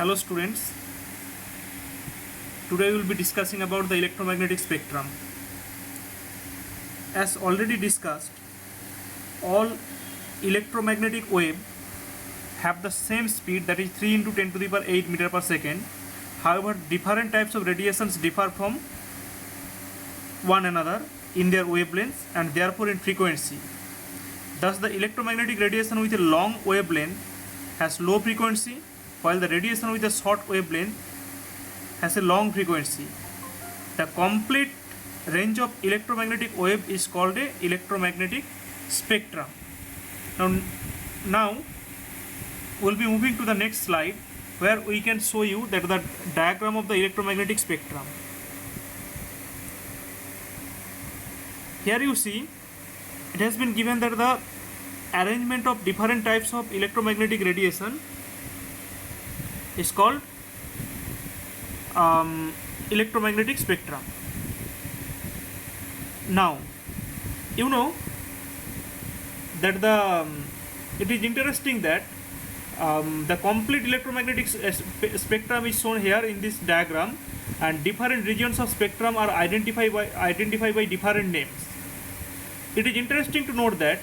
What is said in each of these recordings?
Hello students, today we will be discussing about the electromagnetic spectrum. As already discussed, all electromagnetic wave have the same speed, that is 3 into 10 to the power 8 meter per second. However, different types of radiations differ from one another in their wavelengths and therefore in frequency. Thus, the electromagnetic radiation with a long wavelength has low frequency, while the radiation with a short wavelength has a long frequency. The complete range of electromagnetic wave is called a electromagnetic spectrum. Now we'll be moving to the next slide, where we can show you that the diagram of the electromagnetic spectrum. Here you see it has been given that the arrangement of different types of electromagnetic radiation is called electromagnetic spectrum. Now you know that it is interesting that the complete electromagnetic spectrum is shown here in this diagram, and different regions of spectrum are identified by different names. It is interesting to note that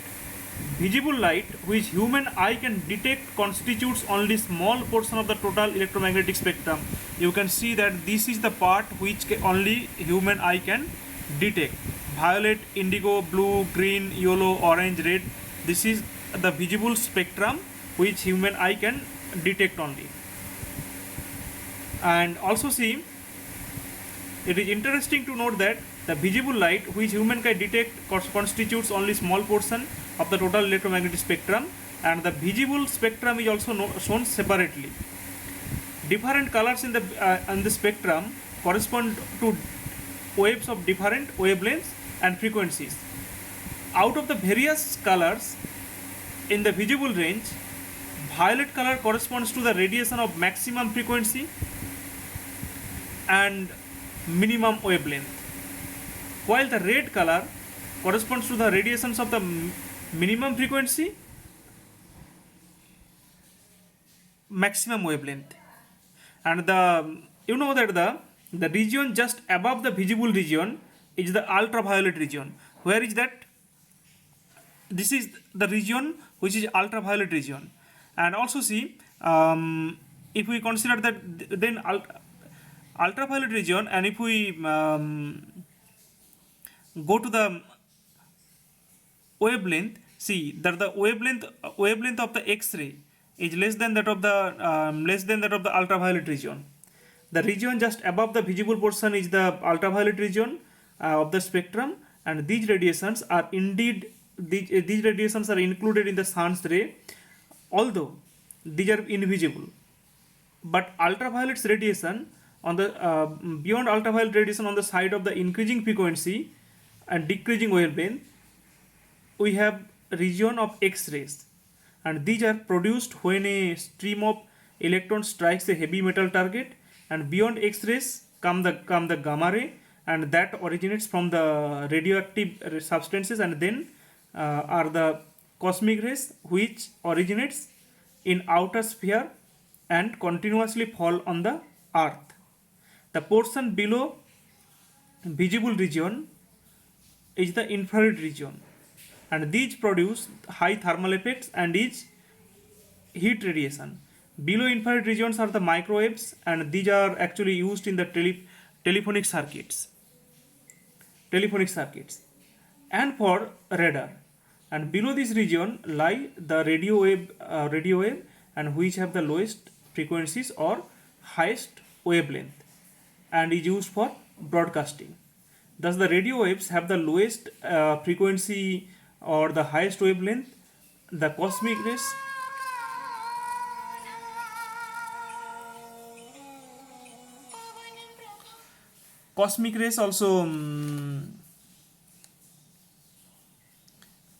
visible light, which human eye can detect, constitutes only small portion of the total electromagnetic spectrum. You can see that this is the part which only human eye can detect. Violet, indigo, blue, green, yellow, orange, red. This is the visible spectrum which human eye can detect only. And also see, it is interesting to note that the visible light which human can detect constitutes only small portion of the total electromagnetic spectrum, and the visible spectrum is also shown separately. Different colors in the spectrum correspond to waves of different wavelengths and frequencies. Out of the various colors in the visible range, violet color corresponds to the radiation of maximum frequency and minimum wavelength, while the red color corresponds to the radiations of the minimum frequency, maximum wavelength. And you know that the region just above the visible region is the ultraviolet region. Where is that? This is the region which is ultraviolet region. And also see, if we consider that then ultraviolet region, and if we go to the wavelength, see that the wavelength of the X-ray is less than that of the ultraviolet region. The region just above the visible portion is the ultraviolet region of the spectrum, and these radiations are included in the sun's ray, although these are invisible. But ultraviolet's radiation on the beyond ultraviolet radiation on the side of the increasing frequency and decreasing wavelength, we have region of X-rays, and these are produced when a stream of electrons strikes a heavy metal target, and beyond X-rays come the gamma ray, and that originates from the radioactive substances, and then are the cosmic rays, which originates in outer sphere and continuously fall on the earth. The portion below visible region is the infrared region, and these produce high thermal effects and is heat radiation. Below infrared regions are the microwaves, and these are actually used in the telephonic circuits and for radar. And below this region lie the radio wave, and which have the lowest frequencies or highest wavelength and is used for broadcasting. Thus, the radio waves have the lowest frequency or the highest wavelength. The cosmic rays also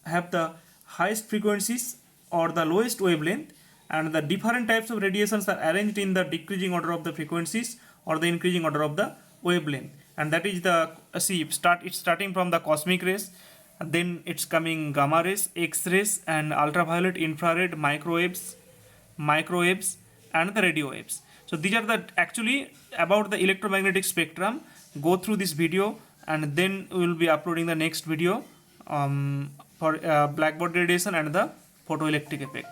have the highest frequencies or the lowest wavelength, and the different types of radiations are arranged in the decreasing order of the frequencies or the increasing order of the wavelength. And that is the it's starting from the cosmic rays, then it's coming gamma rays, X-rays, and ultraviolet, infrared, microwaves, and the radio waves. So these are the actually about the electromagnetic spectrum. Go through this video and then we will be uploading the next video for blackbody radiation and the photoelectric effect.